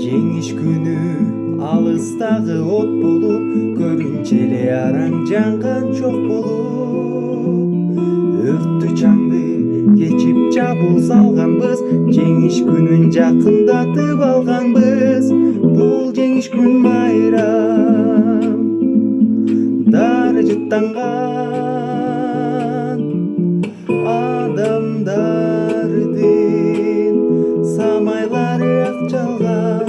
Жеңиш күнү алыстагы от болуп, көрүнчү эле араң жанган чок болуп, өрттү чаңды кечип жабыл салганбыз, жеңиш күнүн жакындатып алганбыз. Бул жеңиш күн майрам дары жыттанган адамдардын самайлары ак жалган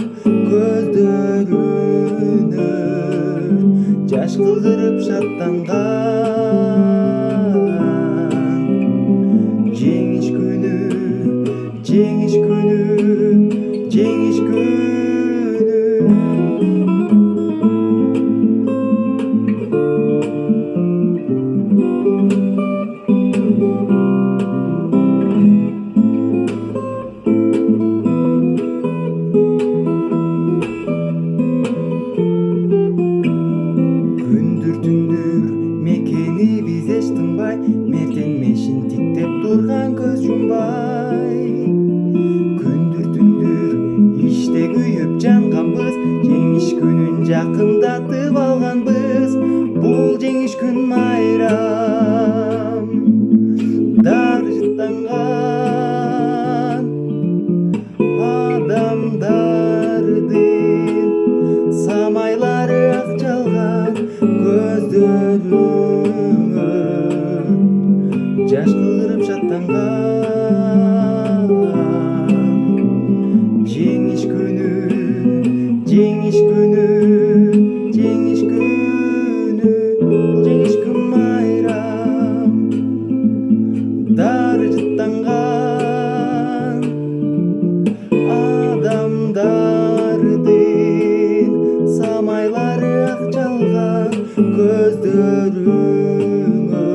көздөрүнө жаш кылдырып шаттанган. Жеңиш күнү, жеңиш күнү, жеңиш күнү. Күндүр түндүр мекенибиз эч тынбай, мертенмешин тиктеп турган көз жумбай. Күндүр түндүр иште күйүп жанганбыз, жеңиш күнүн жакындатып алганбыз. Бул жеңиш күн майрам дары жыттанган адамдардын самайлары ак жалган көздөрүнө жаш кылдырып шаттанган. Жеңиш күнү, жеңиш күнү, жеңиш күнү. Бул жеңиш күн майрам дары жыттанган адамдардын самайлары ак жалган көздөрүнө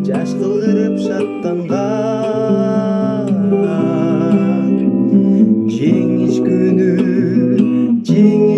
жаш кылдырып шаттанган. Жеңиш күнү, жеңиш